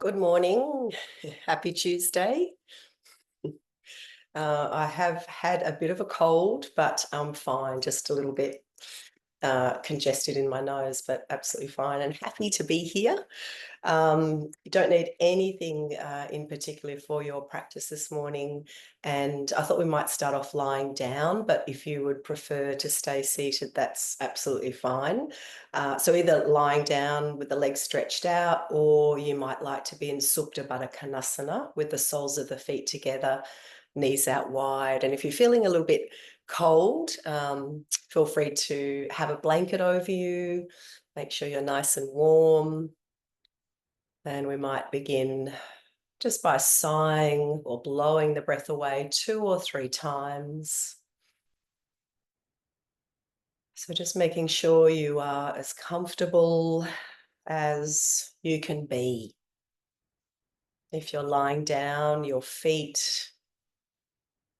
Good morning. Happy Tuesday. I have had a bit of a cold, but I'm fine, just a little bit congested in my nose, but absolutely fine and happy to be here. You don't need anything in particular for your practice this morning, and I thought we might start off lying down, but if you would prefer to stay seated, that's absolutely fine. So either lying down with the legs stretched out, or you might like to be in Supta Baddha Konasana with the soles of the feet together, knees out wide. And if you're feeling a little bit cold, feel free to have a blanket over you, make sure you're nice and warm. And we might begin just by sighing or blowing the breath away 2 or 3 times. So just making sure you are as comfortable as you can be. If you're lying down, your feet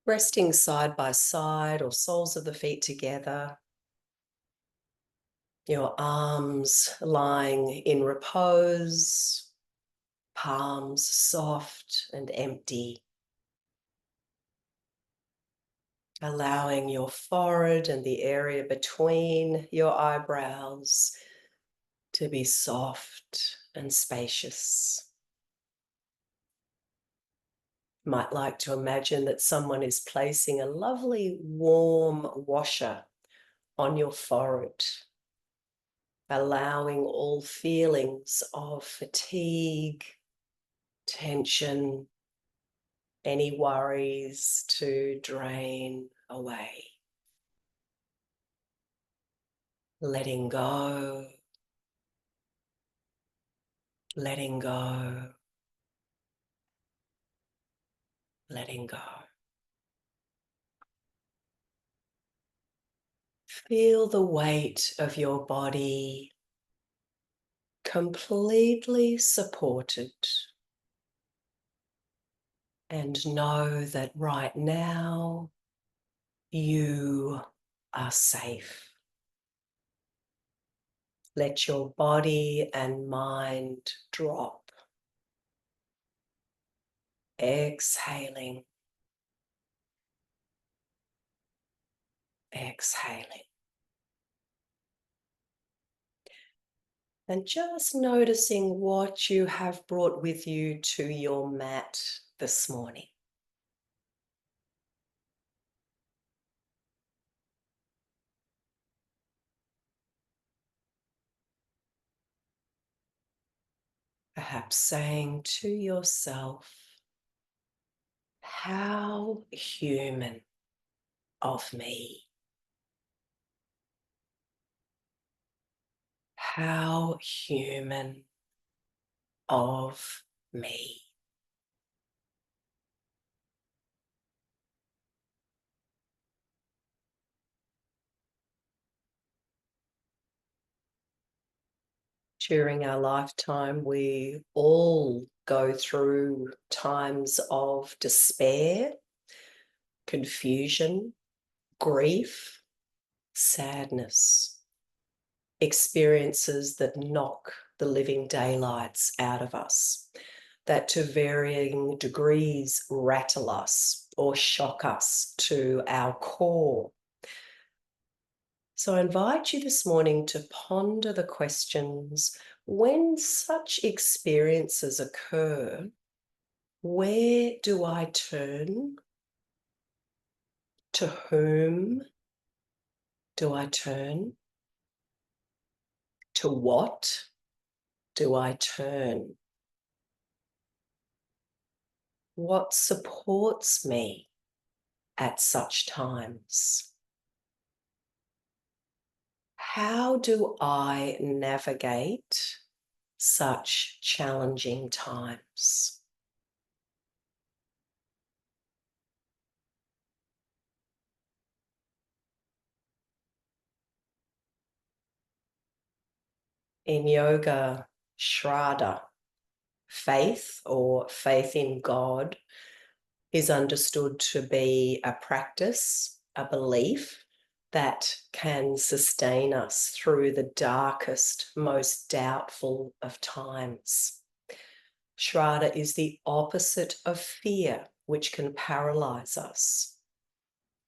resting side by side or soles of the feet together. Your arms lying in repose, palms soft and empty. Allowing your forehead and the area between your eyebrows to be soft and spacious. Might like to imagine that someone is placing a lovely warm washer on your forehead, allowing all feelings of fatigue, tension, any worries to drain away. Letting go, letting go, letting go. Feel the weight of your body completely supported, and know that right now you are safe. Let your body and mind drop. Exhaling, exhaling. And just noticing what you have brought with you to your mat this morning. Perhaps saying to yourself, how human of me. How human of me. During our lifetime, we all go through times of despair, confusion, grief, sadness, experiences that knock the living daylights out of us, that to varying degrees rattle us or shock us to our core. So I invite you this morning to ponder the questions: when such experiences occur, where do I turn? To whom do I turn? To what do I turn? What supports me at such times? How do I navigate such challenging times? In yoga, Shraddha, faith or faith in God, is understood to be a practice, a belief that can sustain us through the darkest, most doubtful of times. Shraddha is the opposite of fear, which can paralyze us.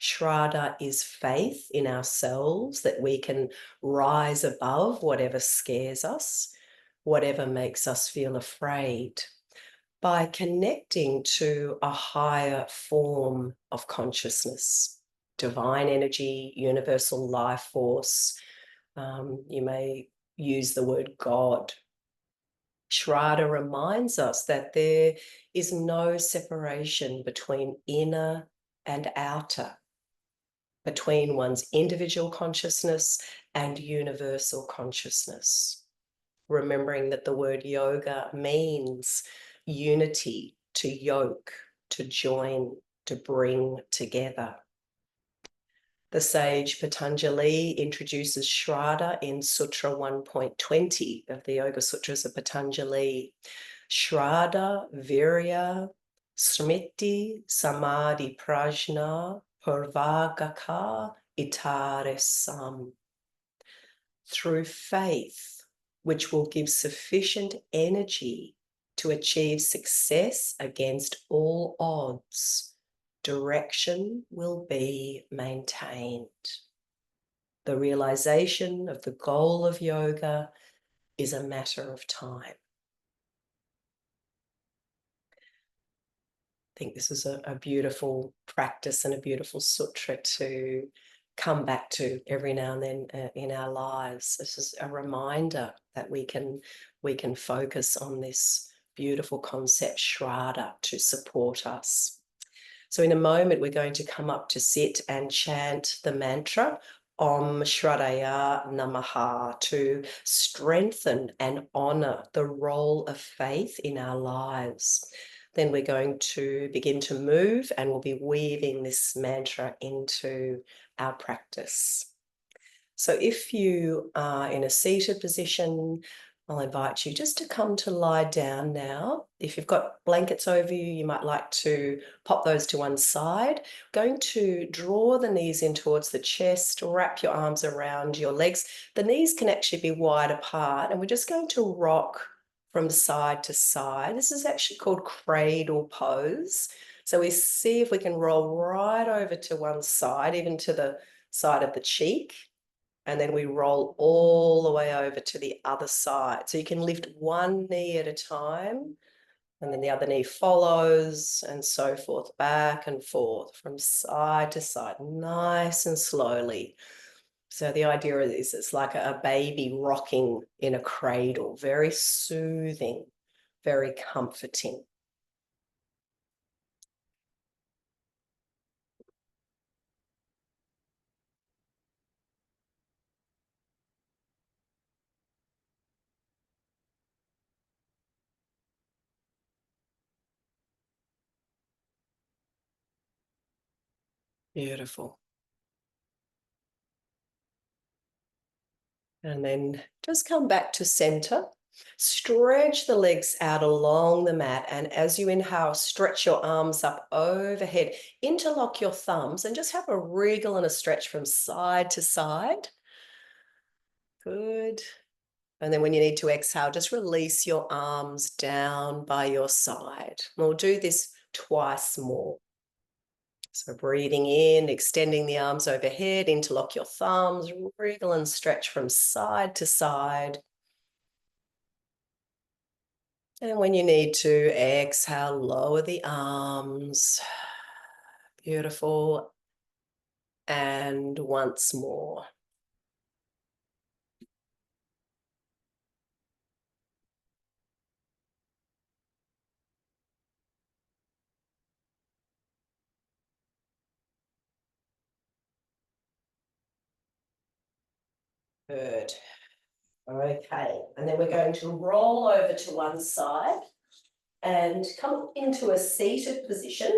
Shraddha is faith in ourselves that we can rise above whatever scares us, whatever makes us feel afraid, by connecting to a higher form of consciousness, divine energy, universal life force. You may use the word God. Shraddha reminds us that there is no separation between inner and outer, between one's individual consciousness and universal consciousness. Remembering that the word yoga means unity, to yoke, to join, to bring together. The sage Patanjali introduces Shraddha in Sutra 1.20 of the Yoga Sutras of Patanjali. Shraddha, Virya, Smriti, Samadhi, Prajna, Purvagaka, Itaresam. Through faith, which will give sufficient energy to achieve success against all odds, direction will be maintained. The realization of the goal of yoga is a matter of time. I think this is a beautiful practice and a beautiful sutra to come back to every now and then in our lives. This is a reminder that we can focus on this beautiful concept, Shraddha, to support us. So in a moment, we're going to come up to sit and chant the mantra Om Sraddhaye Namaha to strengthen and honor the role of faith in our lives. Then we're going to begin to move and we'll be weaving this mantra into our practice. So if you are in a seated position, I'll invite you just to come to lie down now. If you've got blankets over you, you might like to pop those to one side. Going to draw the knees in towards the chest, wrap your arms around your legs. The knees can actually be wide apart, and we're just going to rock from side to side. This is actually called cradle pose. So we see if we can roll right over to one side, even to the side of the cheek. And then we roll all the way over to the other side. So you can lift one knee at a time, and then the other knee follows, and so forth, back and forth, from side to side, nice and slowly. So the idea is it's like a baby rocking in a cradle, very soothing, very comforting. Beautiful. And then just come back to center. Stretch the legs out along the mat. And as you inhale, stretch your arms up overhead. Interlock your thumbs and just have a wriggle and a stretch from side to side. Good. And then when you need to exhale, just release your arms down by your side. We'll do this twice more. So breathing in, extending the arms overhead, interlock your thumbs, wriggle and stretch from side to side. And when you need to exhale, lower the arms. Beautiful. And once more. Good. Okay. And then we're going to roll over to one side and come into a seated position.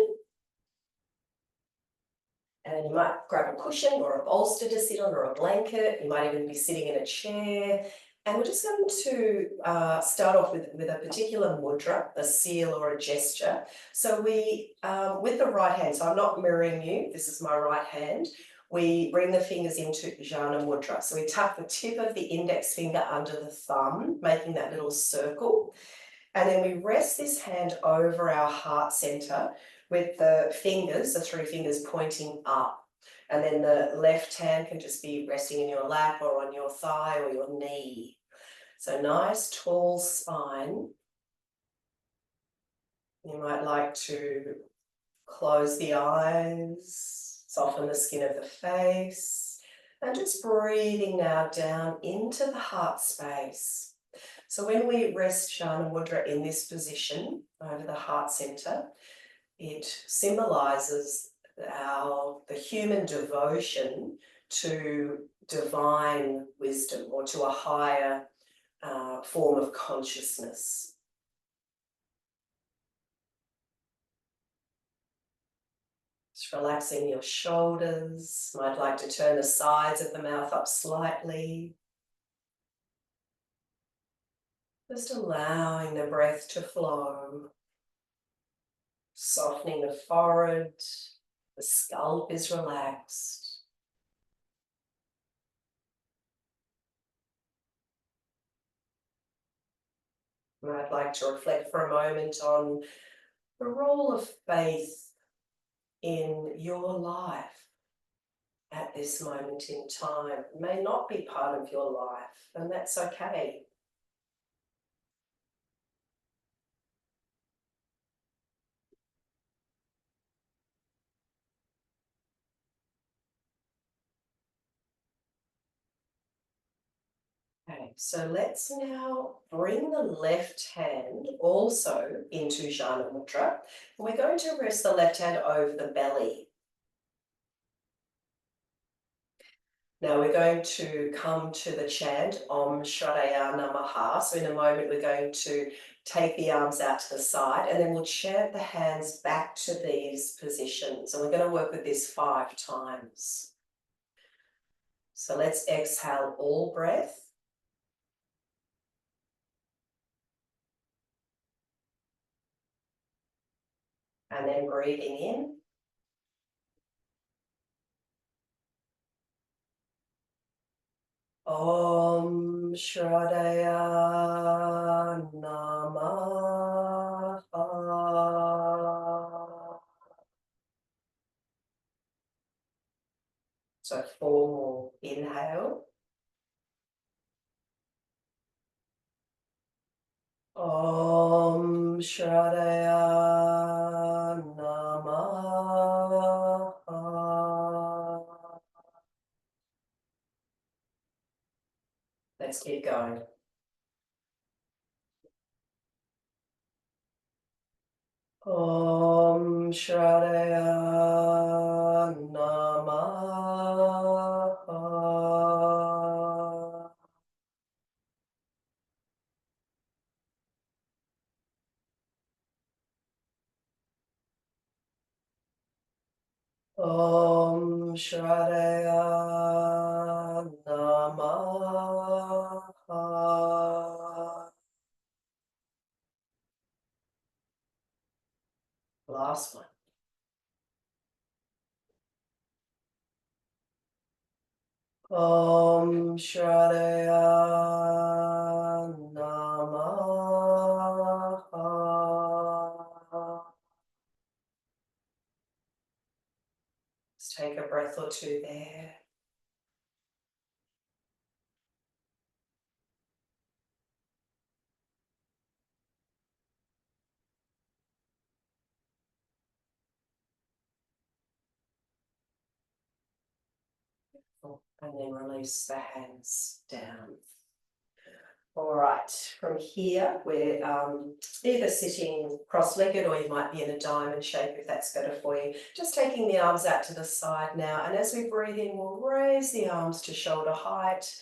And you might grab a cushion or a bolster to sit on or a blanket. You might even be sitting in a chair. And we're just going to start off with a particular mudra, a seal or a gesture. So we, with the right hand, so I'm not mirroring you, this is my right hand, we bring the fingers into Jhana Mudra. So we tuck the tip of the index finger under the thumb, making that little circle. And then we rest this hand over our heart center with the fingers, the 3 fingers pointing up. And then the left hand can just be resting in your lap or on your thigh or your knee. So nice tall spine. You might like to close the eyes, soften the skin of the face, and just breathing now down into the heart space. So when we rest Jhana Mudra in this position over the heart center, it symbolizes the human devotion to divine wisdom or to a higher form of consciousness. Just relaxing your shoulders. Might like to turn the sides of the mouth up slightly. Just allowing the breath to flow. Softening the forehead. The scalp is relaxed. I'd like to reflect for a moment on the role of faith in your life at this moment in time. It may not be part of your life, and that's okay. Okay, so let's now bring the left hand also into Jhana Mudra. We're going to rest the left hand over the belly. Now we're going to come to the chant Om Sraddhaye Namaha. So in a moment we're going to take the arms out to the side and then we'll chant the hands back to these positions. And we're going to work with this 5 times. So let's exhale all breath. And then breathing in. Om Sraddhaye Namaha. So 4 more. Inhale. Om Sraddhaye Namaha. Let's keep going. Om Sraddhaye Namaha. Om Sraddhaye Namaha. Last one. Om Sraddhaye Namaha. Let's take a breath or two there. And then release the hands down. All right, from here, we're either sitting cross-legged or you might be in a diamond shape if that's better for you. Just taking the arms out to the side now. And as we breathe in, we'll raise the arms to shoulder height.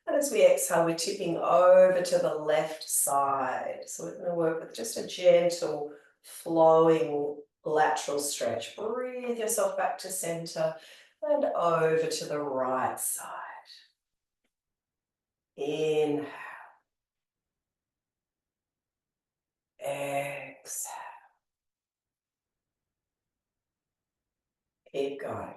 And as we exhale, we're tipping over to the left side. So we're going to work with just a gentle flowing lateral stretch. Breathe yourself back to center and over to the right side. Inhale. Exhale. Keep going.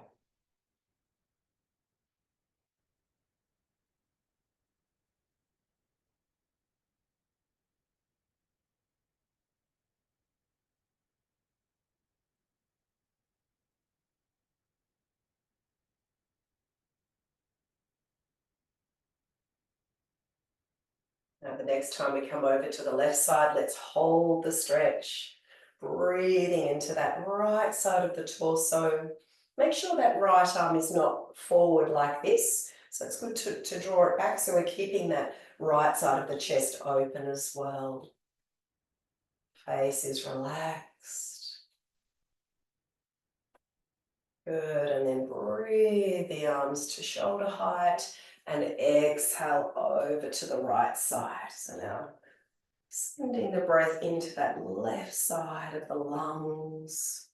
the next time we come over to the left side, let's hold the stretch. Breathing into that right side of the torso. Make sure that right arm is not forward like this. So it's good to draw it back so we're keeping that right side of the chest open as well. Face is relaxed. Good, and then breathe the arms to shoulder height and exhale over to the right side. So now sending the breath into that left side of the lungs.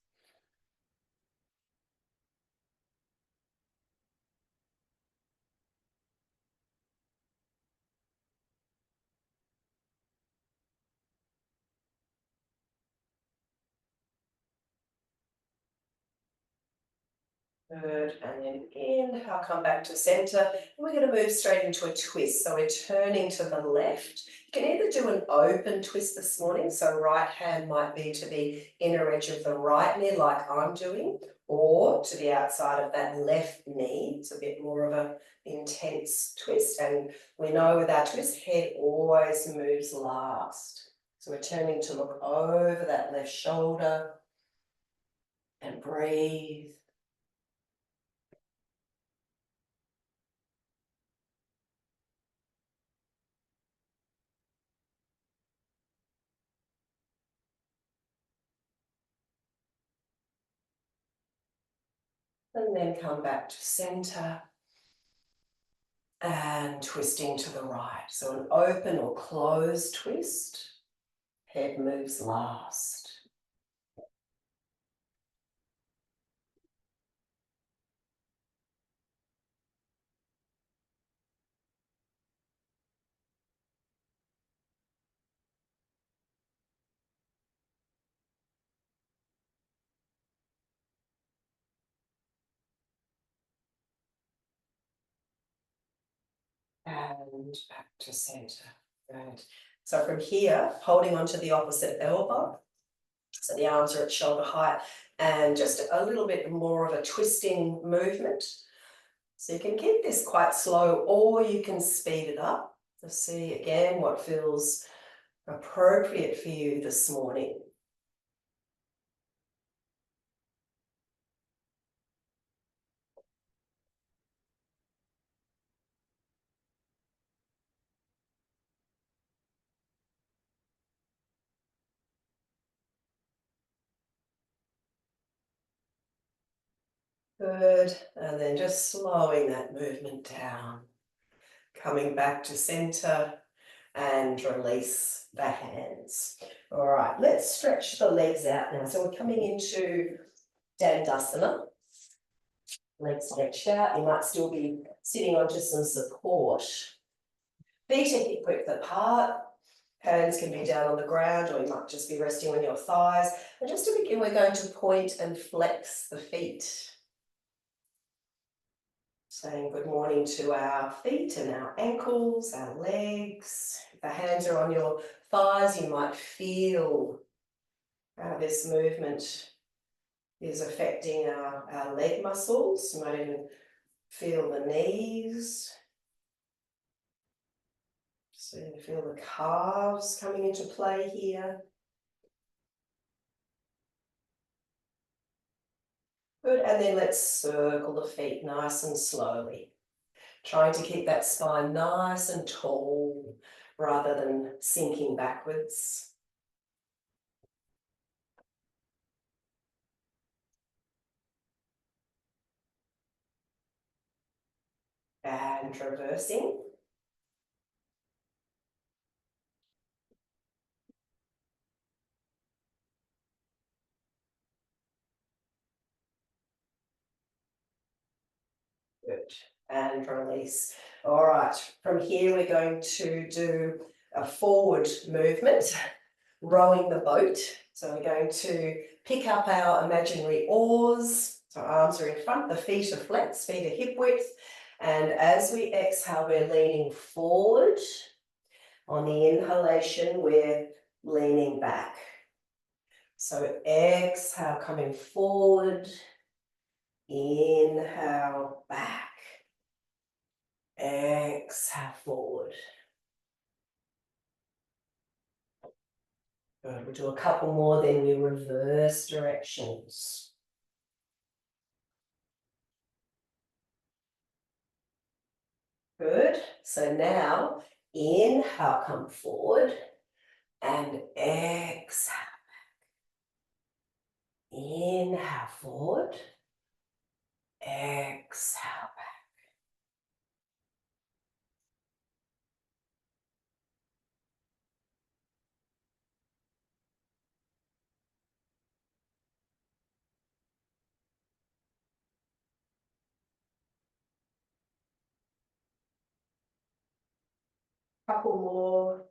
Good, and then inhale, come back to center. We're going to move straight into a twist. So we're turning to the left. You can either do an open twist this morning, so right hand might be to the inner edge of the right knee like I'm doing, or to the outside of that left knee. It's a bit more of an intense twist, and we know with our twist, head always moves last. So we're turning to look over that left shoulder and breathe. And then come back to center and twisting to the right. So an open or closed twist. Head moves last. And back to center. Good. So from here, holding onto the opposite elbow. So the arms are at shoulder height and just a little bit more of a twisting movement. So you can keep this quite slow or you can speed it up to see again what feels appropriate for you this morning. Good, and then just slowing that movement down. Coming back to center and release the hands. All right, let's stretch the legs out now. So we're coming into Dandasana. Legs stretched out. You might still be sitting onto some support. Feet are hip width apart. Hands can be down on the ground, or you might just be resting on your thighs. And just to begin, we're going to point and flex the feet. Saying good morning to our feet and our ankles, our legs. If the hands are on your thighs, you might feel how this movement is affecting our leg muscles. You might even feel the knees. So you feel the calves coming into play here. Good, and then let's circle the feet nice and slowly. Trying to keep that spine nice and tall rather than sinking backwards. And reversing. Good, and release. All right, from here we're going to do a forward movement, rowing the boat. So we're going to pick up our imaginary oars. So arms are in front, the feet are flexed, feet are hip width. And as we exhale, we're leaning forward. On the inhalation, we're leaning back. So exhale, coming forward. Inhale, back. Exhale, forward. Good. We'll do a couple more, then we reverse directions. Good. So now inhale, come forward, and exhale. Inhale forward, exhale back. Couple more.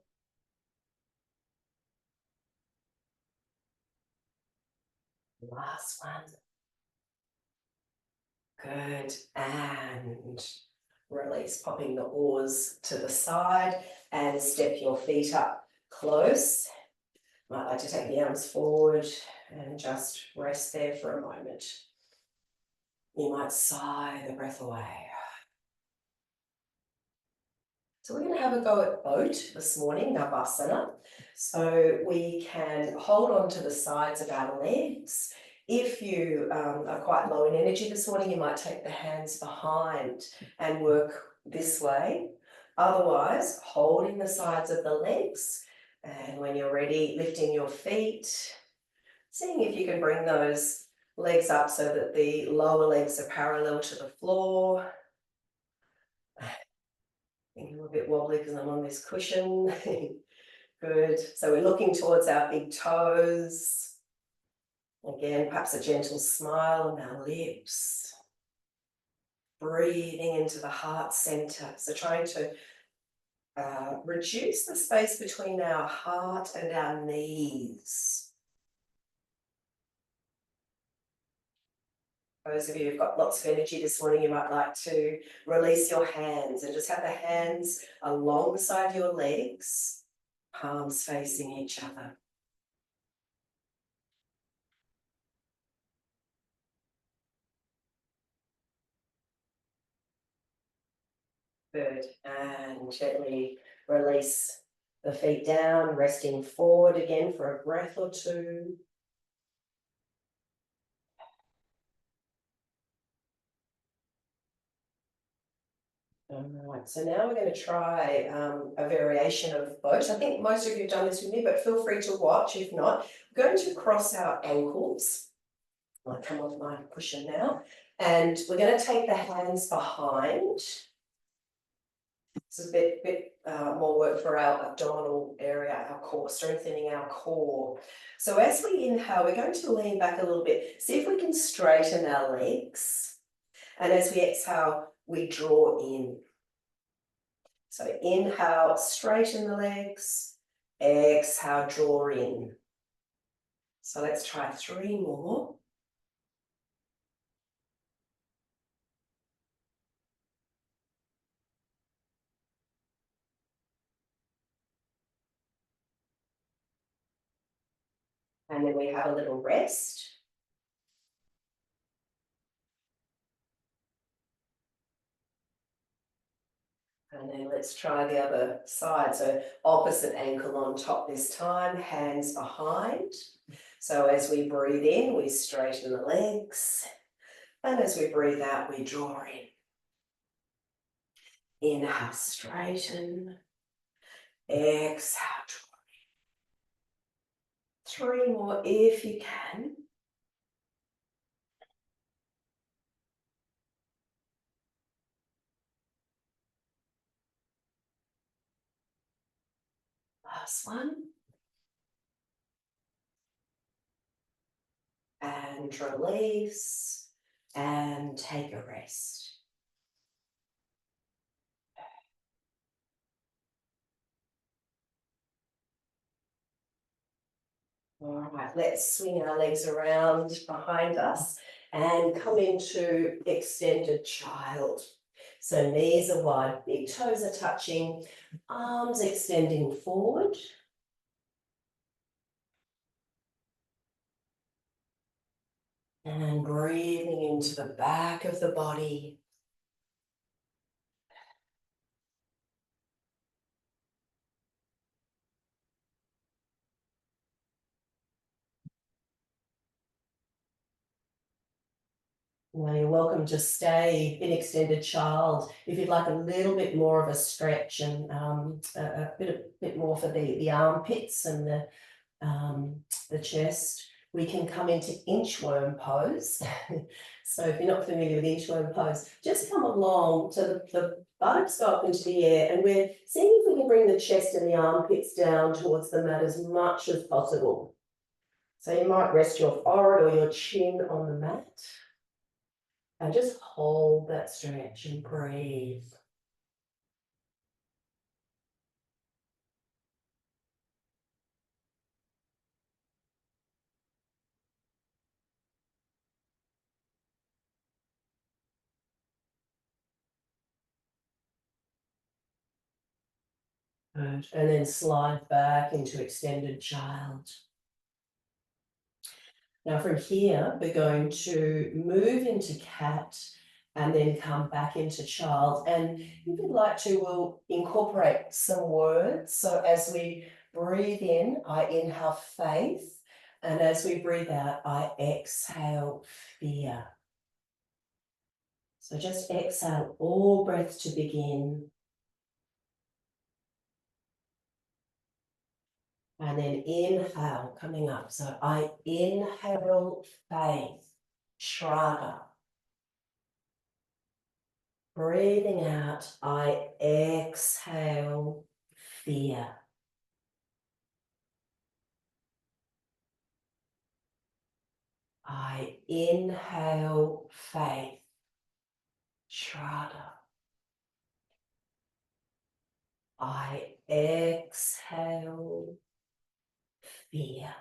Last one. Good. And release, popping the oars to the side and step your feet up close. Might like to take the arms forward and just rest there for a moment. You might sigh the breath away. So we're going to have a go at boat this morning, Navasana. So we can hold on to the sides of our legs. If you are quite low in energy this morning, you might take the hands behind and work this way. Otherwise, holding the sides of the legs. And when you're ready, lifting your feet, seeing if you can bring those legs up so that the lower legs are parallel to the floor. Thinking a little bit wobbly because I'm on this cushion. Good. So we're looking towards our big toes. Again, perhaps a gentle smile on our lips. Breathing into the heart center. So trying to reduce the space between our heart and our knees. Those of you who've got lots of energy this morning, you might like to release your hands and just have the hands alongside your legs, palms facing each other. Good. And gently release the feet down, resting forward again for a breath or two. All right, so now we're going to try a variation of both. I think most of you have done this with me, but feel free to watch. If not, we're going to cross our ankles. I'll come off my cushion now. And we're going to take the hands behind. This is a bit more work for our abdominal area, our core, strengthening our core. So as we inhale, we're going to lean back a little bit. See if we can straighten our legs. And as we exhale, we draw in. So inhale, straighten the legs. Exhale, draw in. So let's try 3 more. And then we have a little rest. And then let's try the other side. So opposite ankle on top this time, hands behind. So as we breathe in, we straighten the legs. And as we breathe out, we draw in. Inhale, straighten. Exhale, draw in. 3 more if you can. Last one. And release. And take a rest. All right, let's swing our legs around behind us and come into extended child. So knees are wide, big toes are touching, arms extending forward. And breathing into the back of the body. Now you're welcome to stay in extended child. If you'd like a little bit more of a stretch and a bit more for the armpits and the chest, we can come into inchworm pose. So if you're not familiar with inchworm pose, just come along so the buttocks go up into the air, and we're seeing if we can bring the chest and the armpits down towards the mat as much as possible. So you might rest your forehead or your chin on the mat. And just hold that stretch and breathe. Good. And then slide back into extended child. Now from here, we're going to move into cat and then come back into child. And if you'd like to, we'll incorporate some words. So as we breathe in, I inhale faith. And as we breathe out, I exhale fear. So just exhale all breath to begin. And then inhale, coming up. So I inhale faith, Sraddhaye. Breathing out, I exhale fear. I inhale faith, Sraddhaye. I exhale fear.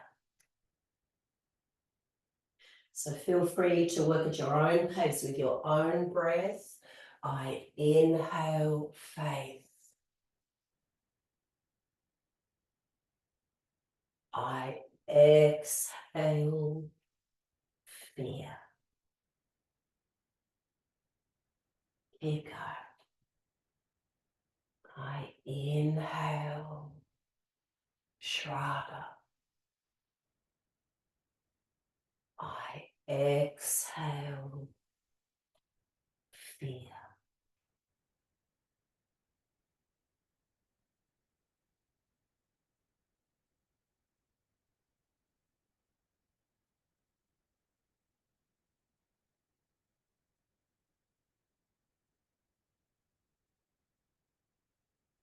So feel free to work at your own pace with your own breath. I inhale faith. I exhale fear. Keep going. I inhale Sraddhaye. I exhale fear.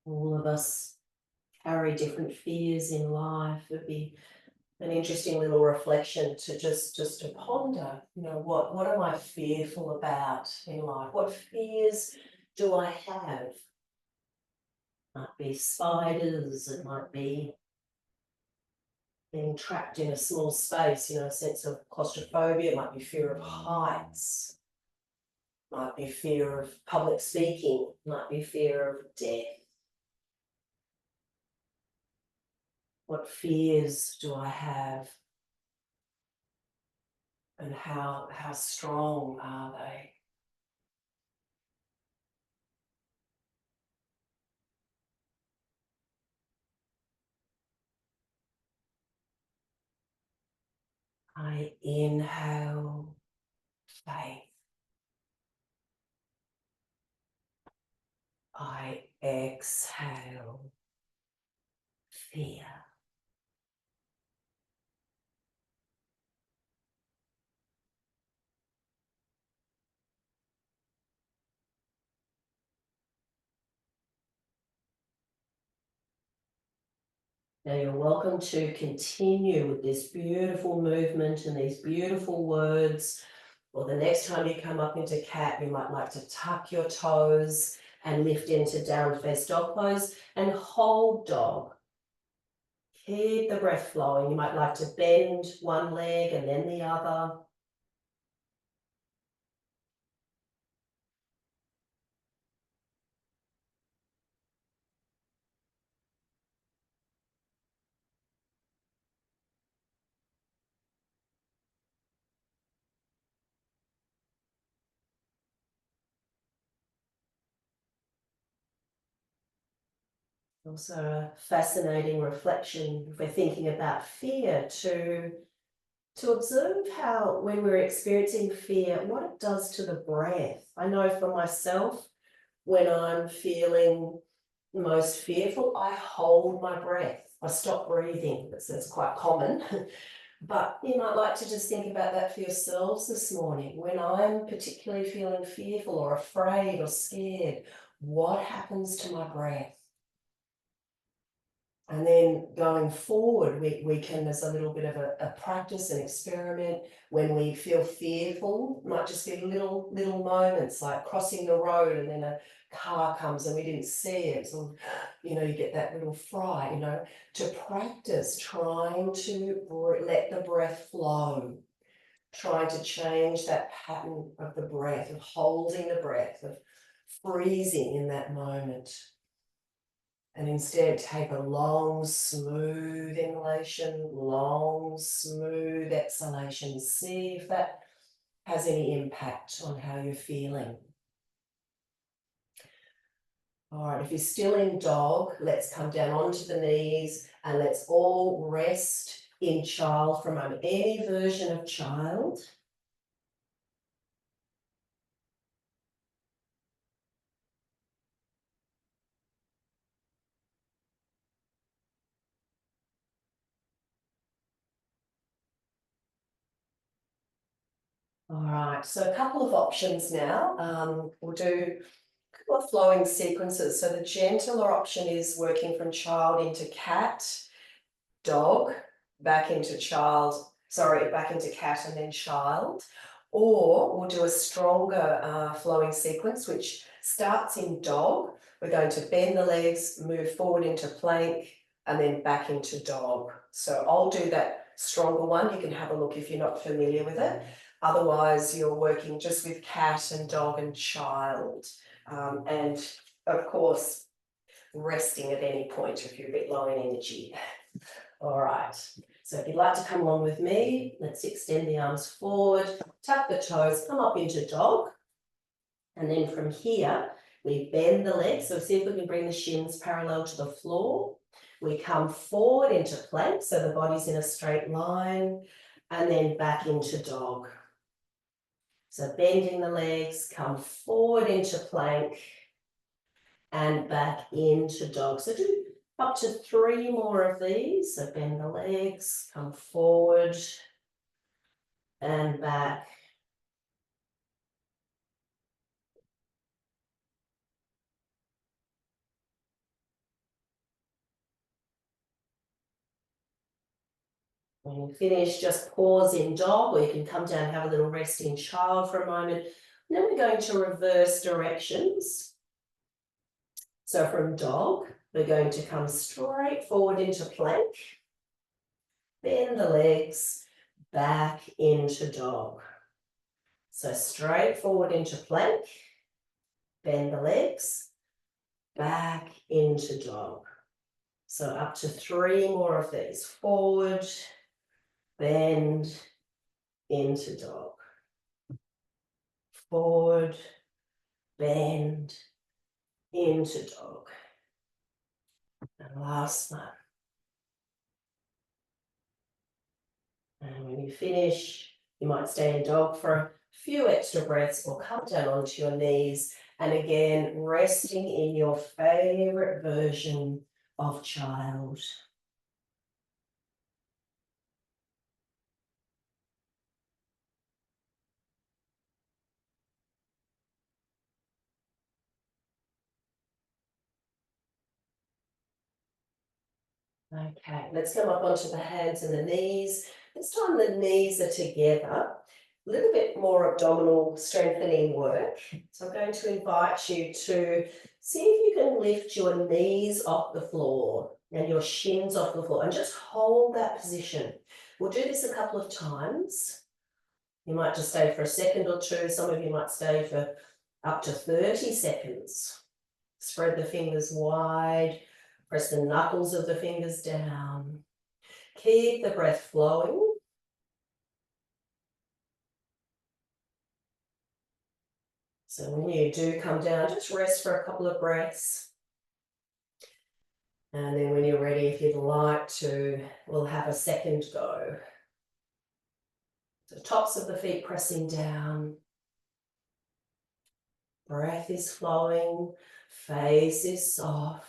All of us carry different fears in life. It'd be an interesting little reflection to just to ponder, you know, what am I fearful about in life? What fears do I have? Might be spiders, it might be being trapped in a small space, you know, a sense of claustrophobia, it might be fear of heights, might be fear of public speaking, might be fear of death. What fears do I have? And how strong are they? I inhale faith. I exhale fear. Now you're welcome to continue with this beautiful movement and these beautiful words. Or the next time you come up into cat, you might like to tuck your toes and lift into down face dog pose and hold dog. Keep the breath flowing. You might like to bend one leg and then the other. Also a fascinating reflection if we're thinking about fear to to observe how, when we're experiencing fear, what it does to the breath. I know for myself, when I'm feeling most fearful, I hold my breath. I stop breathing. That's quite common. But you might like to just think about that for yourselves this morning. When I'm particularly feeling fearful or afraid or scared, what happens to my breath? And then going forward, we can, there's a little bit of a practice and experiment. When we feel fearful, might just be little moments like crossing the road and then a car comes and we didn't see it. So, you know, you get that little fright, you know, to practice trying to let the breath flow, trying to change that pattern of the breath, of holding the breath, of freezing in that moment. And instead take a long, smooth inhalation, long, smooth exhalation. See if that has any impact on how you're feeling. All right, if you're still in dog, let's come down onto the knees and let's all rest in child for a moment. Any version of child. All right, so a couple of options now. We'll do a couple of flowing sequences. So the gentler option is working from child into cat, dog, back into child, back into cat and then child. Or we'll do a stronger flowing sequence, which starts in dog. We're going to bend the legs, move forward into plank, and then back into dog. So I'll do that stronger one. You can have a look if you're not familiar with it. Otherwise, you're working just with cat and dog and child. And of course, resting at any point if you're a bit low in energy. All right, so if you'd like to come along with me, let's extend the arms forward, tuck the toes, come up into dog. And then from here, we bend the legs. So see if we can bring the shins parallel to the floor. We come forward into plank, so the body's in a straight line, and then back into dog. So bending the legs, come forward into plank, and back into dog. So do up to 3 more of these. So bend the legs, come forward and back. When you finish, just pause in dog, or you can come down and have a little rest in child for a moment. And then we're going to reverse directions. So from dog, we're going to come straight forward into plank, bend the legs, back into dog. So straight forward into plank, bend the legs, back into dog. So up to 3 more of these. Forward, bend, into dog. Forward, bend, into dog. And last one. And when you finish, you might stay in dog for a few extra breaths or come down onto your knees. And again, resting in your favorite version of child. Okay, let's come up onto the hands and the knees. This time the knees are together. A little bit more abdominal strengthening work. So I'm going to invite you to see if you can lift your knees off the floor and your shins off the floor and just hold that position. We'll do this a couple of times. You might just stay for a second or two. Some of you might stay for up to 30 seconds. Spread the fingers wide. Press the knuckles of the fingers down. Keep the breath flowing. So when you do come down, just rest for a couple of breaths. And then when you're ready, if you'd like to, we'll have a second go. The tops of the feet pressing down. Breath is flowing, face is soft.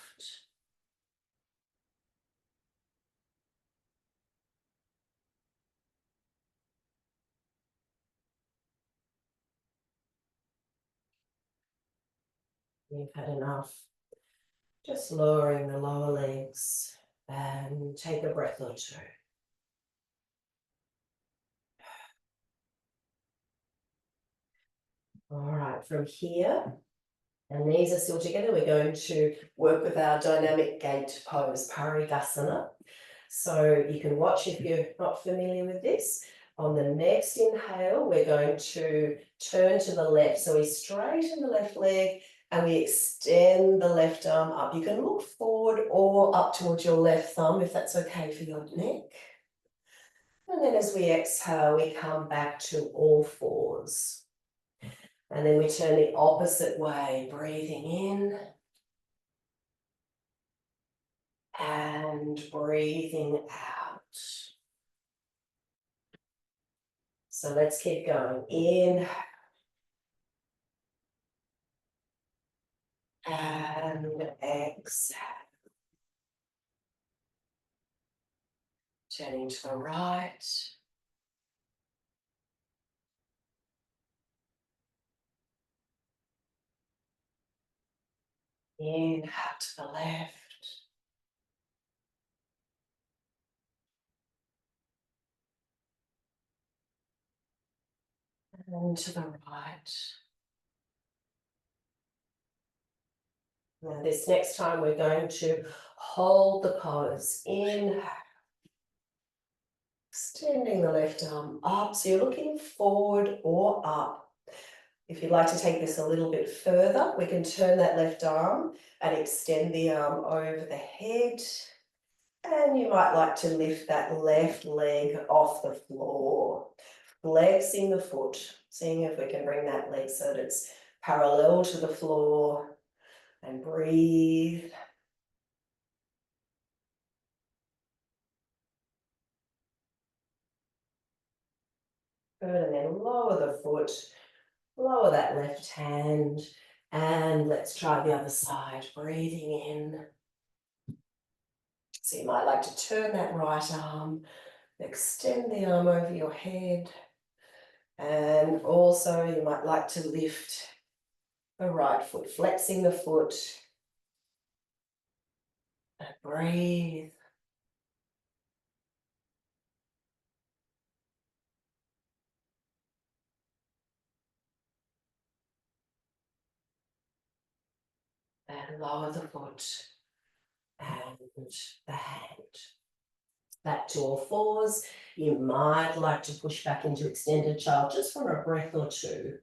You've had enough. Just lowering the lower legs and take a breath or two. All right, from here, and knees are still together, we're going to work with our dynamic gait pose, Parigasana. So you can watch if you're not familiar with this. On the next inhale, we're going to turn to the left. So we straighten the left leg and we extend the left arm up. You can look forward or up towards your left thumb if that's okay for your neck. And then as we exhale, we come back to all fours. And then we turn the opposite way, breathing in and breathing out. So let's keep going. In and exhale. Turning to the right. In, out to the left. And to the right. Now this next time we're going to hold the pose. In, extending the left arm up. So you're looking forward or up. If you'd like to take this a little bit further, we can turn that left arm and extend the arm over the head. And you might like to lift that left leg off the floor. Flexing the foot, seeing if we can bring that leg so that it's parallel to the floor. And breathe. Good, and then lower the foot, lower that left hand, and let's try the other side. Breathing in. So you might like to turn that right arm, extend the arm over your head, and also you might like to lift the right foot, flexing the foot, and breathe. And lower the foot and the hand. Back to all fours. You might like to push back into extended child just for a breath or two.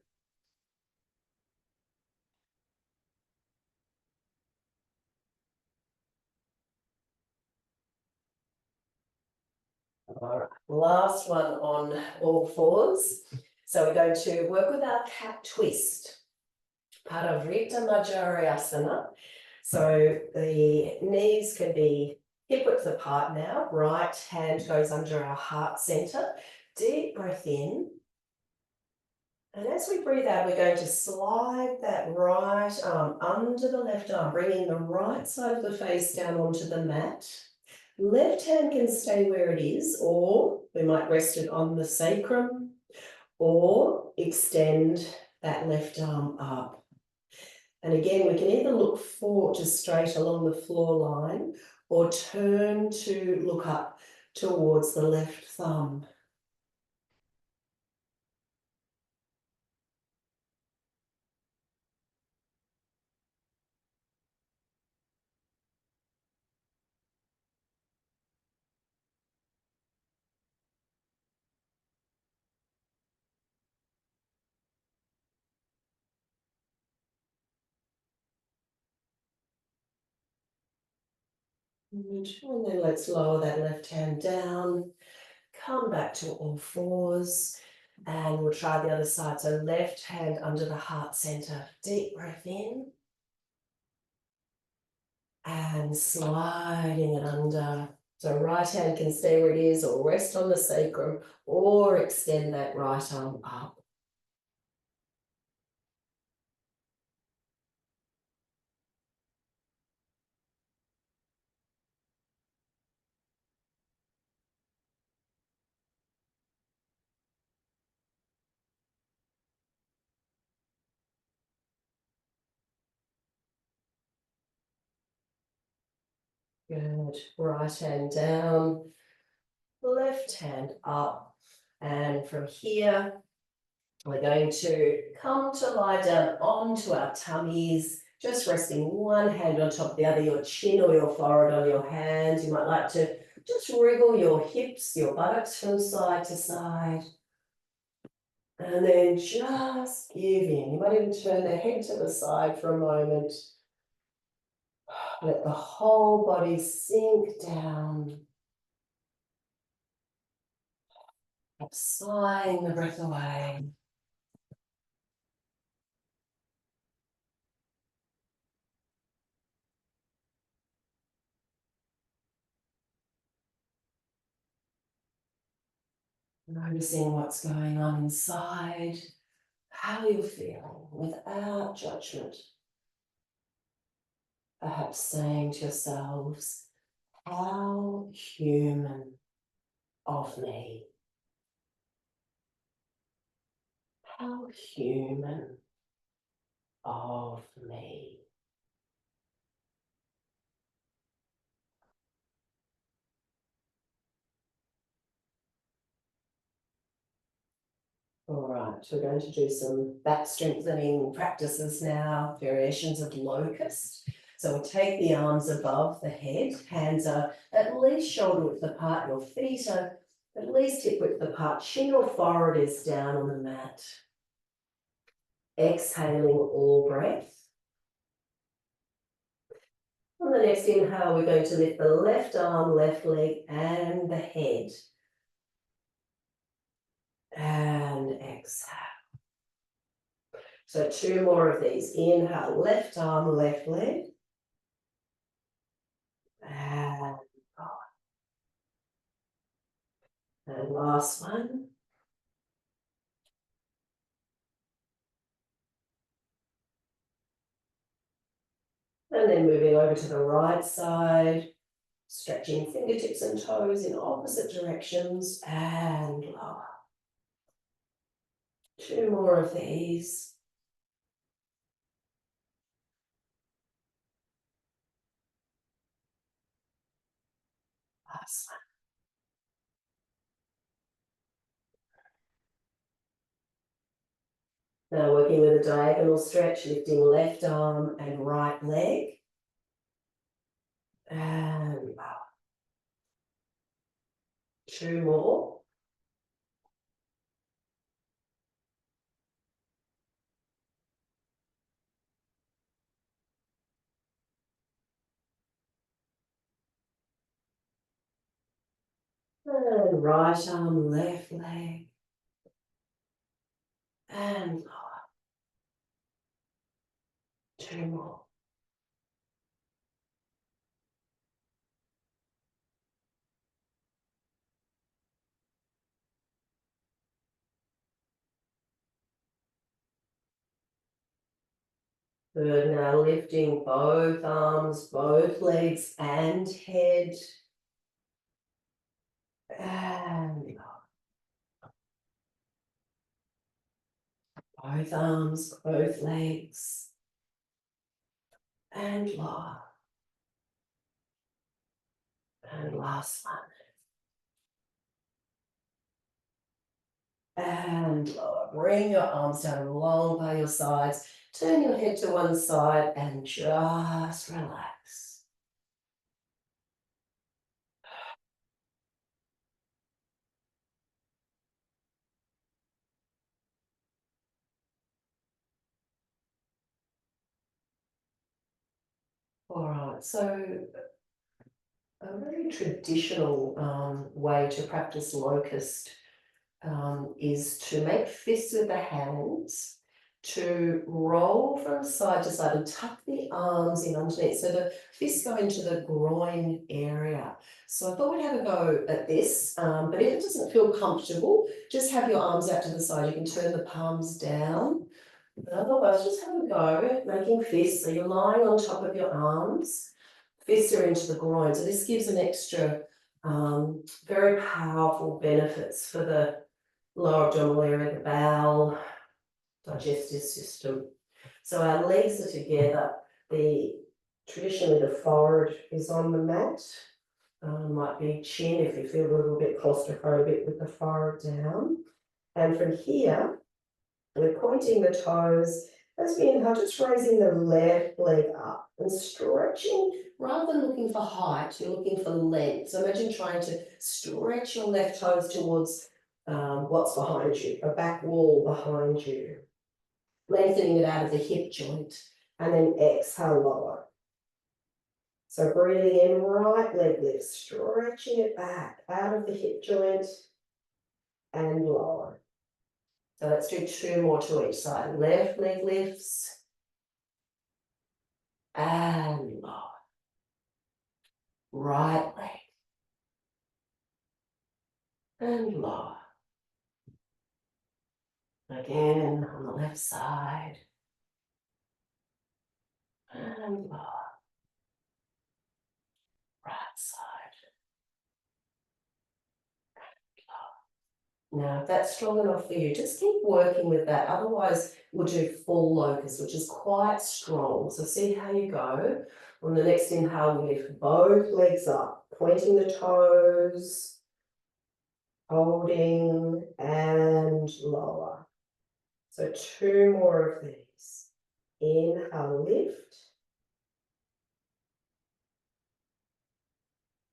All right, last one on all fours. So we're going to work with our cat twist. Parivrtta Majjarasana. So the knees can be hip width apart now. Right hand goes under our heart center. Deep breath in. And as we breathe out, we're going to slide that right arm under the left arm, bringing the right side of the face down onto the mat. Left hand can stay where it is, or we might rest it on the sacrum, or extend that left arm up. And again, we can either look forward to straight along the floor line, or turn to look up towards the left thumb. And then let's lower that left hand down, come back to all fours, and we'll try the other side. So left hand under the heart center, deep breath in, and sliding it under So right hand can stay where it is or rest on the sacrum or extend that right arm up. Good. Right hand down, left hand up. And from here, we're going to come to lie down onto our tummies, just resting one hand on top of the other, your chin or your forehead on your hands. You might like to just wriggle your hips, your buttocks from side to side. And then just giving. You might even turn the head to the side for a moment. Let the whole body sink down. Sighing the breath away. Noticing what's going on inside, how you're feeling without judgment. Perhaps saying to yourselves, how human of me. How human of me. All right, we're going to do some back strengthening practices now, variations of locust. So we'll take the arms above the head, hands are at least shoulder width apart, your feet are at least hip width apart, chin or forehead is down on the mat. Exhaling all breath. On the next inhale, we're going to lift the left arm, left leg, and the head. And exhale. So 2 more of these. Inhale, left arm, left leg. And And last one. And then moving over to the right side, stretching fingertips and toes in opposite directions and lower. 2 more of these. Last one. Now working with a diagonal stretch, lifting left arm and right leg. And lower. 2 more. And right arm, left leg. And lower. 2 more. Good, now lifting both arms, both legs and head. And both arms, both legs. And lower. And last one. And lower. Bring your arms down along by your sides. Turn your head to one side and just relax. All right, so a very traditional way to practice locust is to make fists with the hands to roll from side to side and tuck the arms in underneath. So the fists go into the groin area. So I thought we'd have a go at this, but if it doesn't feel comfortable, just have your arms out to the side. You can turn the palms down. But otherwise, just have a go making fists. So you're lying on top of your arms, fists are into the groin. So this gives an extra, very powerful benefits for the lower abdominal area, the bowel, digestive system. So our legs are together. Traditionally the forehead is on the mat. Might be chin if you feel a little bit claustrophobic with the forehead down. And from here, we're pointing the toes as we inhale, just raising the left leg up and stretching. Rather than looking for height, you're looking for length. So imagine trying to stretch your left toes towards what's behind you, a back wall behind you. Lengthening it out of the hip joint, and then exhale lower. So breathing in, right leg lifts, stretching it back out of the hip joint and lower. So let's do 2 more to each side. Left leg lifts and lower. Right leg and lower. Again on the left side and lower. Right side. Now, if that's strong enough for you, just keep working with that. Otherwise, we'll do full locust, which is quite strong. So see how you go. On the next inhale, we lift both legs up, pointing the toes, holding and lower. So 2 more of these. Inhale, lift.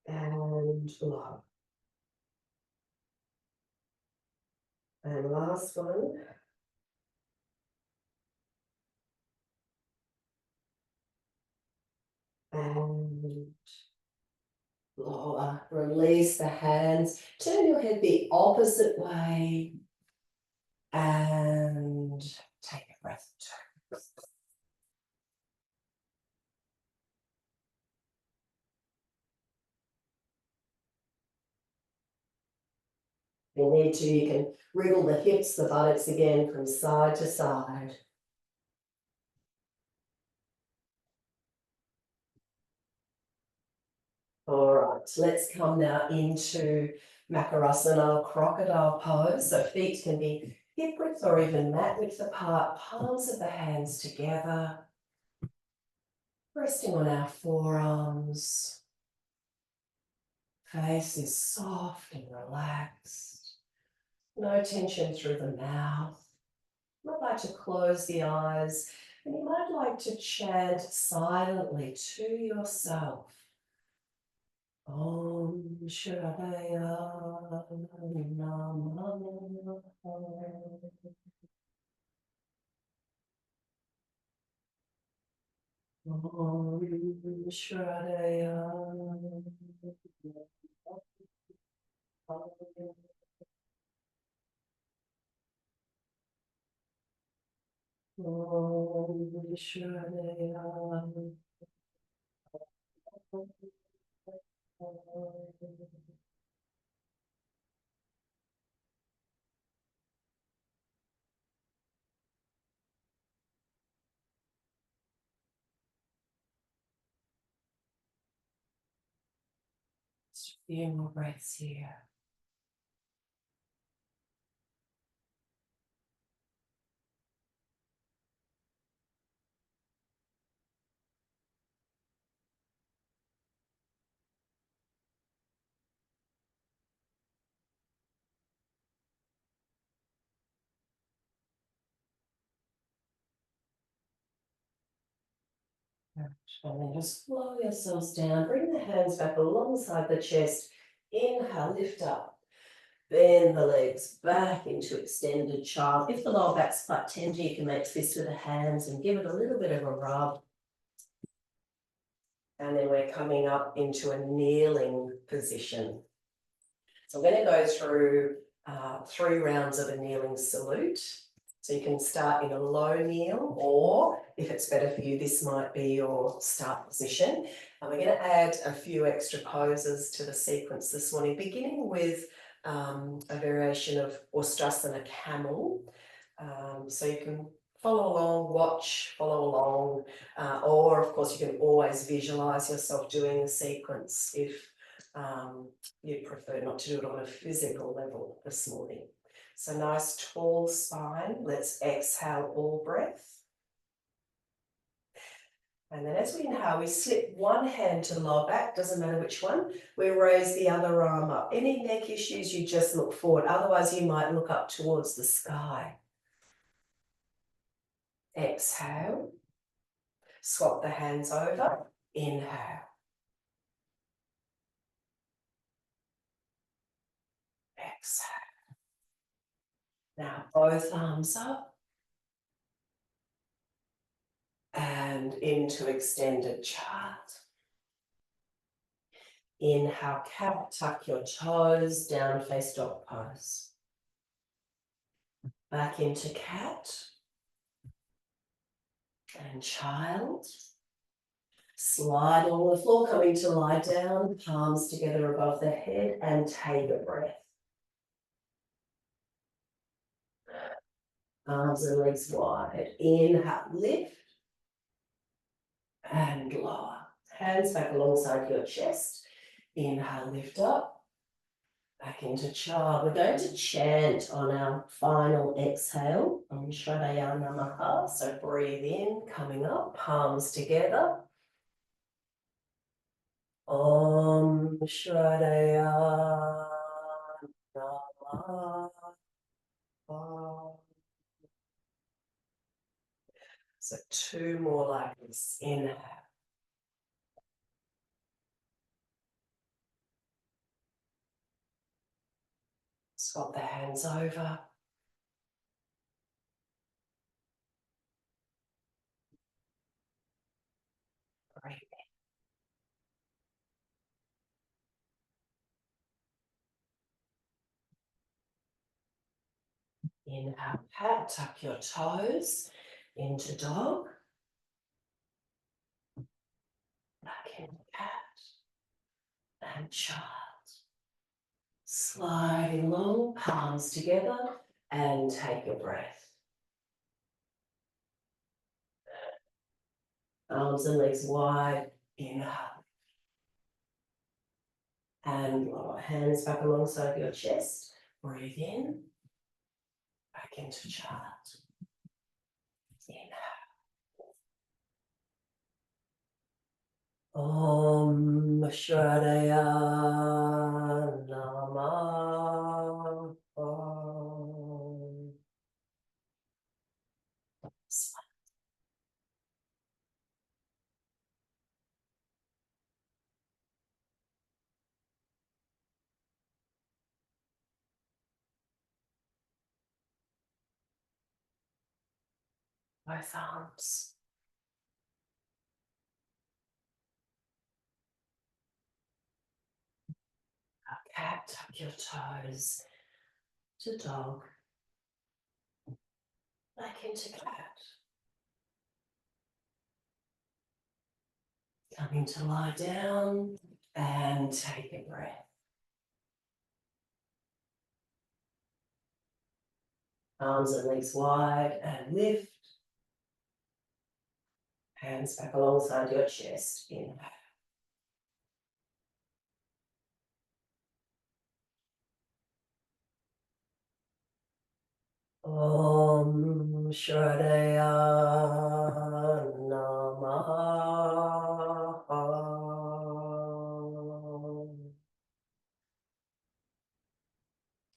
And lower. And last one. And lower. Release the hands. Turn your head the opposite way. And take a breath. If you need to, you can wriggle the hips, the buttocks again from side to side. All right, let's come now into Makarasana, crocodile pose. So feet can be hip width or even mat width apart, palms of the hands together, resting on our forearms. Face is soft and relaxed. No tension through the mouth. You might like to close the eyes and you might like to chant silently to yourself. Om Sraddhaye Namaha. Om Sraddhaye Namaha. Om Sraddhaye Namaha. Just a few more breaths here. And then just slow yourselves down. Bring the hands back alongside the chest. Inhale, lift up. Bend the legs back into extended child. If the lower back's quite tender, you can make fists with the hands and give it a little bit of a rub. And then we're coming up into a kneeling position. So I'm going to go through 3 rounds of a kneeling salute. So you can start in a low kneel, or if it's better for you, this might be your start position. And we're going to add a few extra poses to the sequence this morning, beginning with a variation of Ustrasana camel. So you can follow along, follow along, or of course you can always visualize yourself doing the sequence if you'd prefer not to do it on a physical level this morning. So nice tall spine. Let's exhale all breath. And then as we inhale, we slip one hand to the lower back, doesn't matter which one. We raise the other arm up. Any neck issues, you just look forward. Otherwise, you might look up towards the sky. Exhale. Swap the hands over. Inhale. Exhale. Now both arms up. And into extended chart. Inhale, cat, tuck your toes, down face dog pose. Back into cat. And child. Slide on the floor, coming to lie down, palms together above the head, and take a breath. Arms and legs wide. Inhale, lift. And lower. Hands back alongside your chest. Inhale, lift up. Back into child. We're going to chant on our final exhale. Sraddhaye Namaha. So breathe in, coming up, palms together. Om Sraddhaye Namaha. So two more like this. Inhale. Swap the hands over. Breathe in. Inhale, cat, tuck your toes into dog. Back into cat and child. Sliding long, palms together, and take a breath. Arms and legs wide. Inhale. And lower. Hands back alongside your chest. Breathe in. Back into child. Inhale. Om Sraddhaye Namaha. Both arms. Cat, tuck your toes to dog. Back into cat. Coming to lie down and take a breath. Arms and legs wide and lift. Hands back alongside your chest. Inhale. Om Sraddhaye Namaha.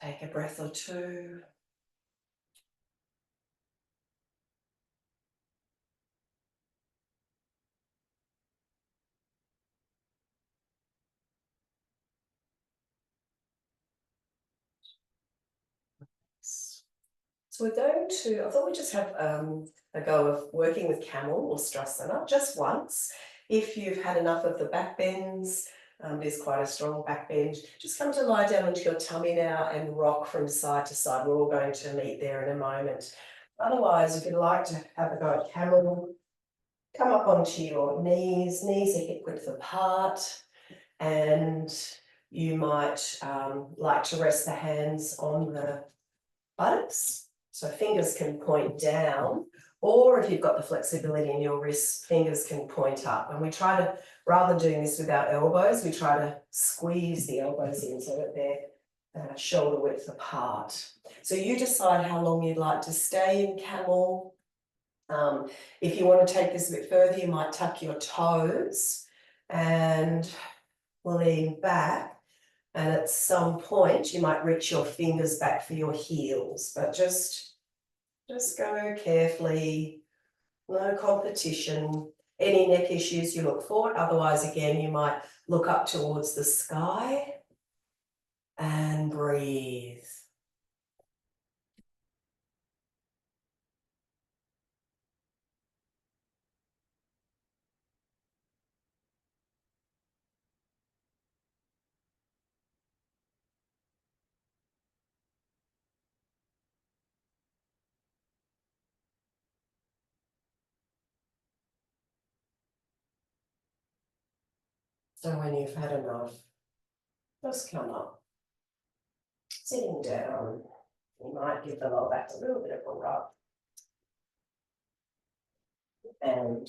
Take a breath or two. So we're going to, I thought we'd just have a go of working with camel or Ustrasana just once. If you've had enough of the back bends, it is quite a strong back bend, just come to lie down onto your tummy now and rock from side to side. We're all going to meet there in a moment. Otherwise, if you'd like to have a go at camel, come up onto your knees are hip width apart, and you might like to rest the hands on the buttocks. So fingers can point down, or if you've got the flexibility in your wrists, fingers can point up. And we try to, rather than doing this with our elbows, we try to squeeze the elbows in so that they're shoulder width apart. So you decide how long you'd like to stay in camel. If you want to take this a bit further, you might tuck your toes and lean back. And at some point, you might reach your fingers back for your heels, but just go carefully, no competition. Any neck issues, you look forward. Otherwise, again, you might look up towards the sky and breathe. So when you've had enough, just come up. Sitting down, you might give the lower back a little bit of a rub. And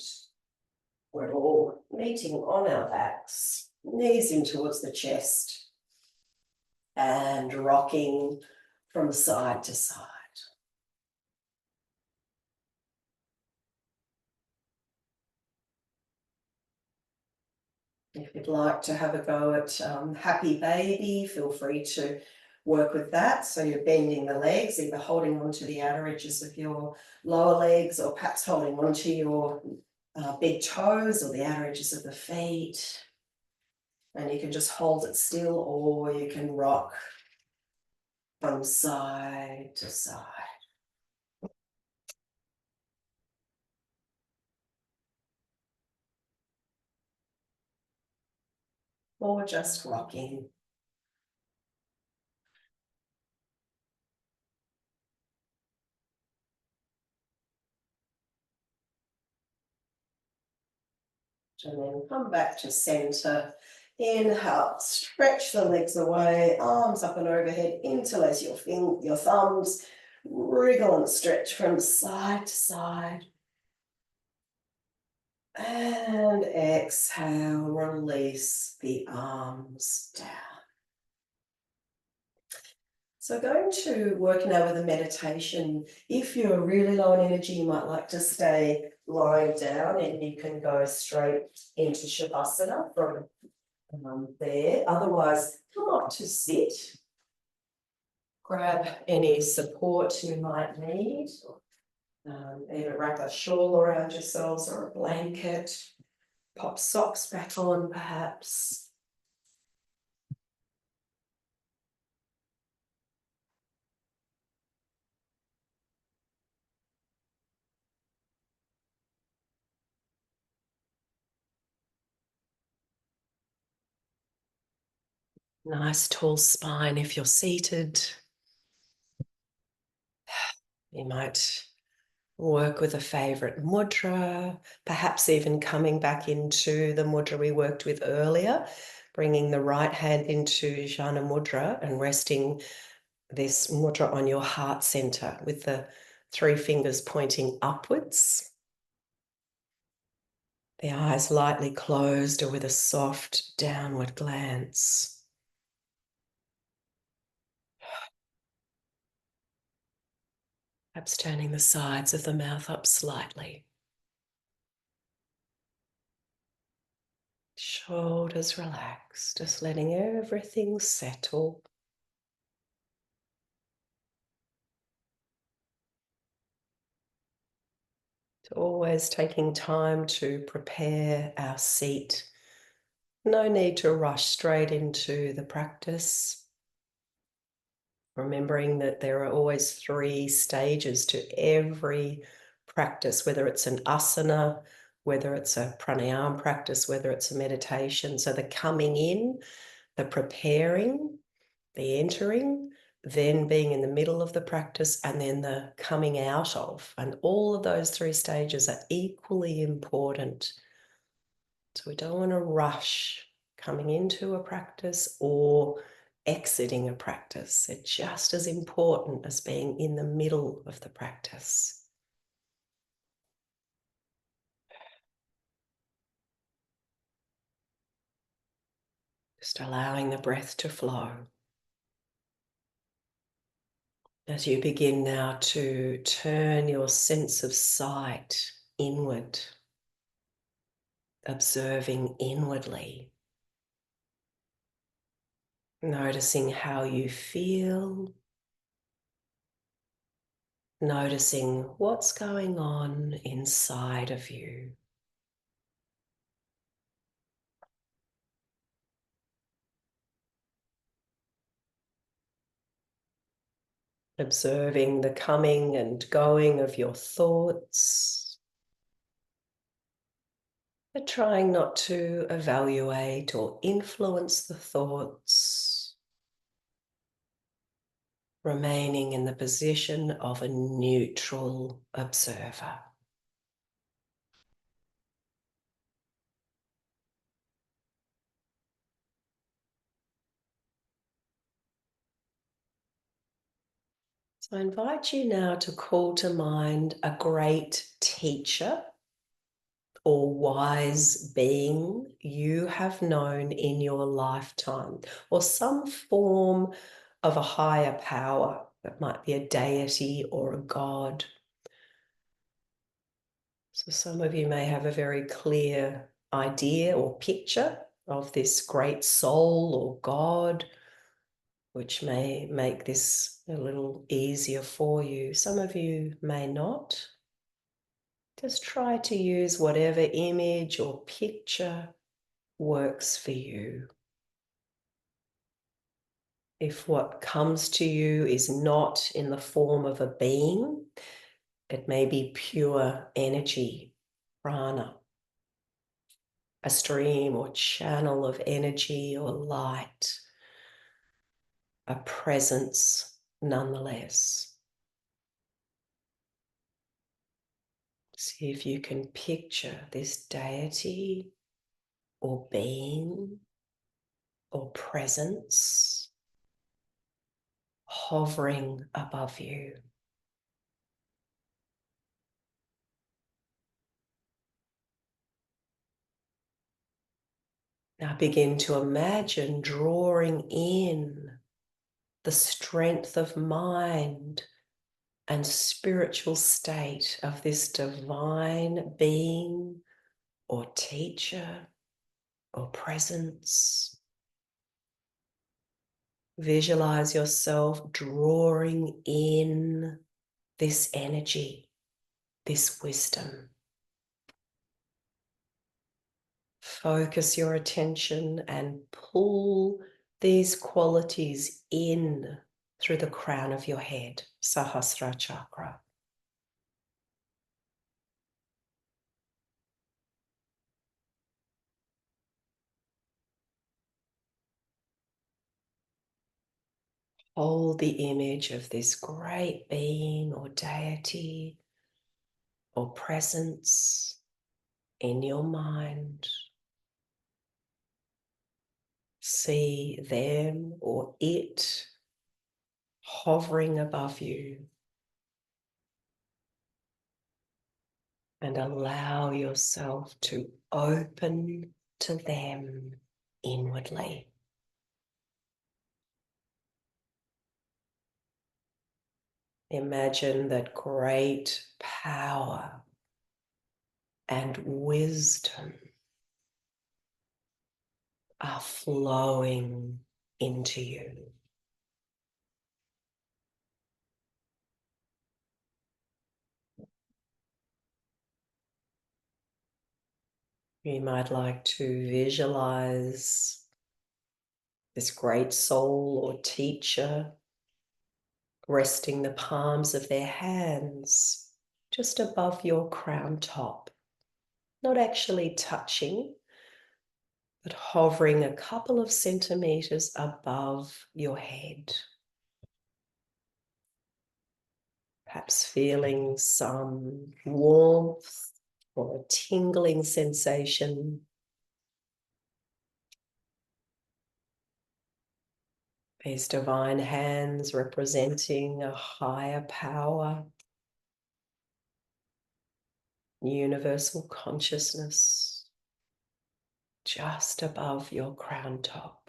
we're all meeting on our backs, knees in towards the chest, and rocking from side to side. If you'd like to have a go at happy baby, feel free to work with that. So you're bending the legs, either holding onto the outer edges of your lower legs, or perhaps holding onto your big toes or the outer edges of the feet. And you can just hold it still, or you can rock from side to side. Or just rocking. And then come back to center. Inhale, stretch the legs away, arms up and overhead, interlace your thumbs, wriggle and stretch from side to side. And exhale, release the arms down. So going to work now with a meditation. If you're really low on energy, you might like to stay lying down, and you can go straight into Shavasana from there. Otherwise, come up to sit. Grab any support you might need. Either wrap a shawl around yourselves or a blanket. Pop socks back on, perhaps. Nice tall spine if you're seated. You might work with a favorite mudra, perhaps even coming back into the mudra we worked with earlier, bringing the right hand into Jhana Mudra and resting this mudra on your heart center with the 3 fingers pointing upwards. The eyes lightly closed or with a soft downward glance. Perhaps turning the sides of the mouth up slightly. Shoulders relaxed, just letting everything settle. Always taking time to prepare our seat. No need to rush straight into the practice. Remembering that there are always 3 stages to every practice, whether it's an asana, whether it's a pranayama practice, whether it's a meditation. So the coming in, the preparing, the entering, then being in the middle of the practice, and then the coming out of. And all of those 3 stages are equally important. So we don't want to rush coming into a practice or exiting a practice. It's just as important as being in the middle of the practice. Just allowing the breath to flow. As you begin now to turn your sense of sight inward, observing inwardly, noticing how you feel, noticing what's going on inside of you. Observing the coming and going of your thoughts, but trying not to evaluate or influence the thoughts, remaining in the position of a neutral observer. So I invite you now to call to mind a great teacher or wise being you have known in your lifetime, or some form of a higher power. That might be a deity or a god. So some of you may have a very clear idea or picture of this great soul or god, which may make this a little easier for you. Some of you may not. Just try to use whatever image or picture works for you. If what comes to you is not in the form of a being, it may be pure energy, prana, a stream or channel of energy or light, a presence nonetheless. See if you can picture this deity or being or presence hovering above you. Now begin to imagine drawing in the strength of mind and spiritual state of this divine being or teacher or presence. Visualize yourself drawing in this energy, this wisdom. Focus your attention and pull these qualities in through the crown of your head, Sahasrara chakra. Hold the image of this great being or deity or presence in your mind. See them or it hovering above you, and allow yourself to open to them inwardly. Imagine that great power and wisdom are flowing into you. You might like to visualize this great soul or teacher resting the palms of their hands just above your crown top, not actually touching, but hovering a couple of centimeters above your head. Perhaps feeling some warmth or a tingling sensation. These divine hands representing a higher power, universal consciousness, just above your crown top.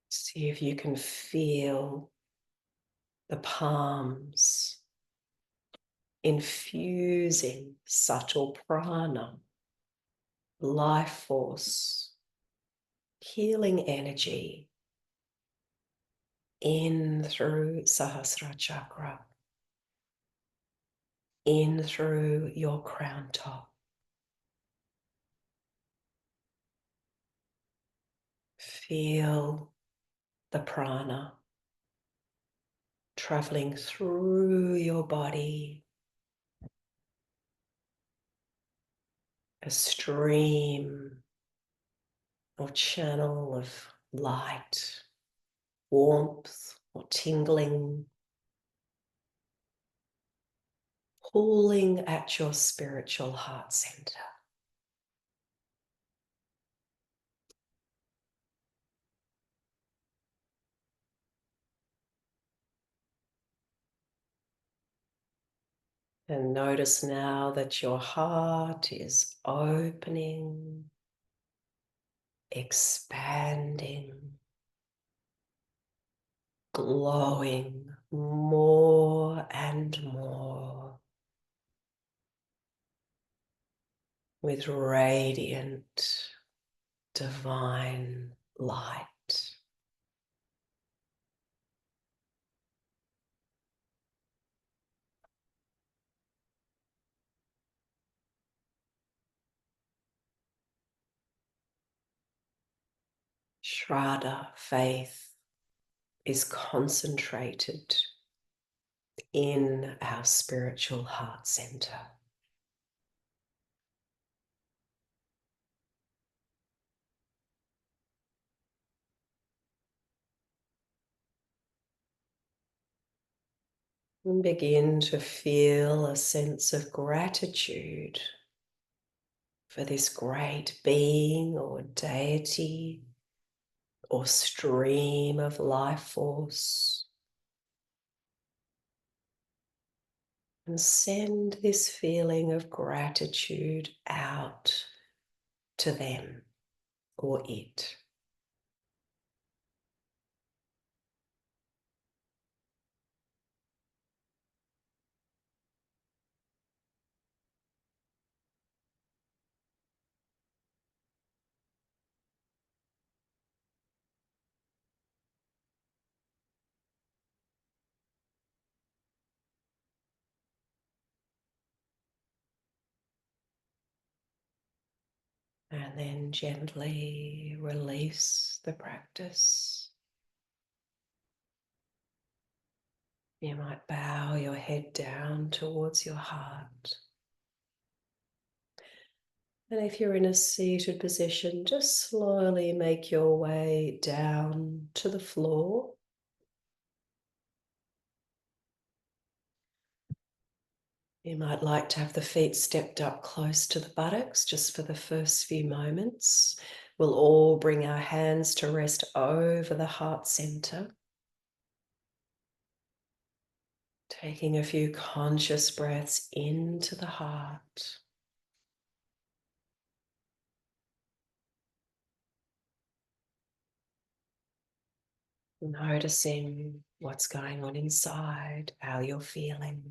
See if you can feel the palms infusing subtle prana, life force, healing energy in through Sahasrara chakra, in through your crown top. Feel the prana traveling through your body, a stream or channel of light, warmth or tingling, pulling at your spiritual heart center. And notice now that your heart is opening, expanding, glowing more and more with radiant, divine light. Shraddha, faith, is concentrated in our spiritual heart center. And begin to feel a sense of gratitude for this great being or deity or stream of life force. And send this feeling of gratitude out to them or it. And then gently release the practice. You might bow your head down towards your heart. And if you're in a seated position, just slowly make your way down to the floor. You might like to have the feet stepped up close to the buttocks just for the first few moments. We'll all bring our hands to rest over the heart center. Taking a few conscious breaths into the heart. Noticing what's going on inside, how you're feeling.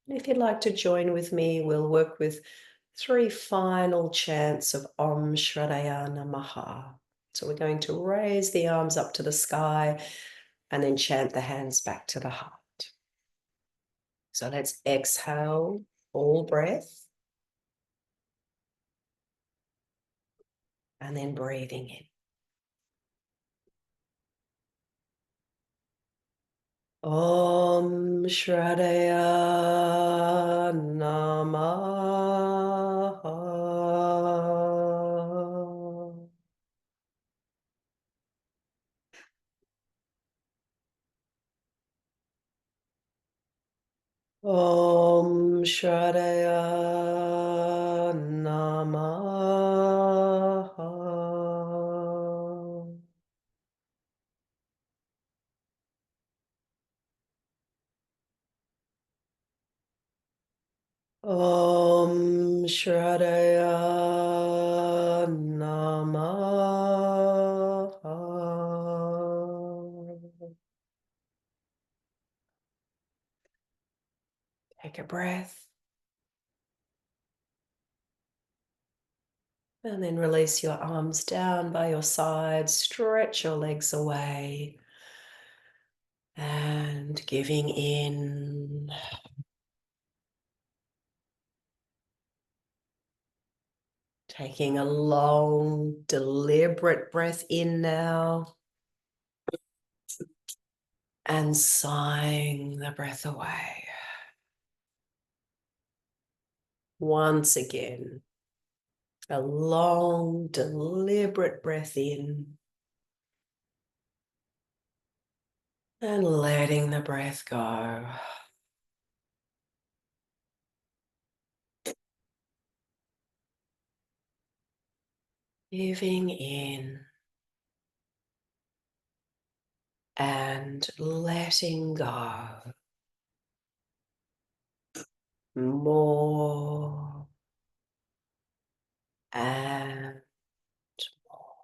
And if you'd like to join with me, we'll work with 3 final chants of Om Sraddhaye Namaha. So we're going to raise the arms up to the sky and then chant the hands back to the heart. So let's exhale all breath and then breathing in. Om Sraddhaye Namaha. Om Sraddhaye Namaha. Om Sraddhaye Namaha. Take a breath. And then release your arms down by your side, stretch your legs away, and giving in. Taking a long, deliberate breath in now, and sighing the breath away. Once again, a long, deliberate breath in, and letting the breath go. Giving in and letting go. More and more.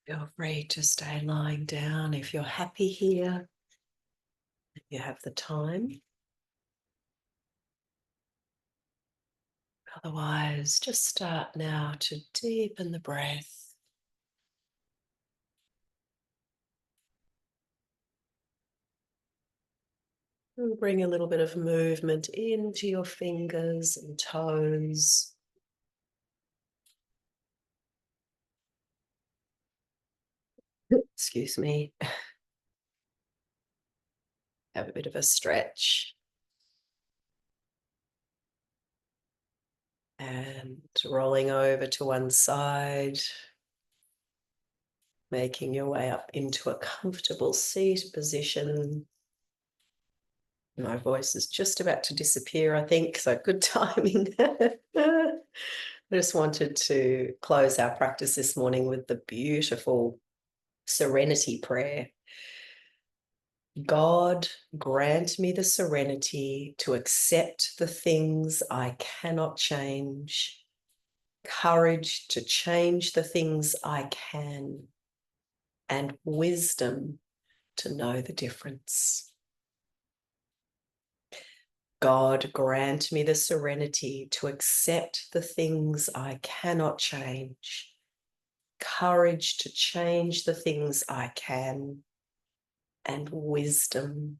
Feel free to stay lying down if you're happy here, if you have the time. Otherwise, just start now to deepen the breath. Bring a little bit of movement into your fingers and toes. Excuse me. Have a bit of a stretch. And rolling over to one side, making your way up into a comfortable seat position. My voice is just about to disappear, I think, so good timing. I just wanted to close our practice this morning with the beautiful serenity prayer. God, grant me the serenity to accept the things I cannot change, courage to change the things I can, and wisdom to know the difference. God, grant me the serenity to accept the things I cannot change, courage to change the things I can, and wisdom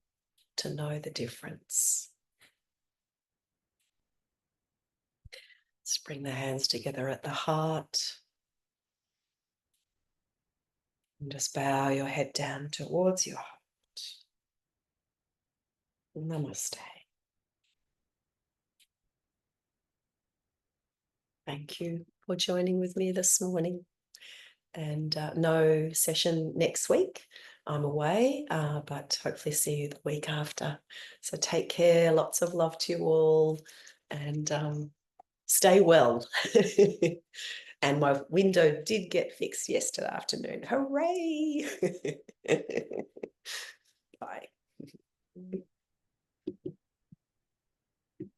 to know the difference. Let's bring the hands together at the heart. And just bow your head down towards your heart. Namaste. Thank you for joining with me this morning. And no session next week. I'm away, but hopefully see you the week after. So take care. Lots of love to you all, and stay well. And my window did get fixed yesterday afternoon. Hooray!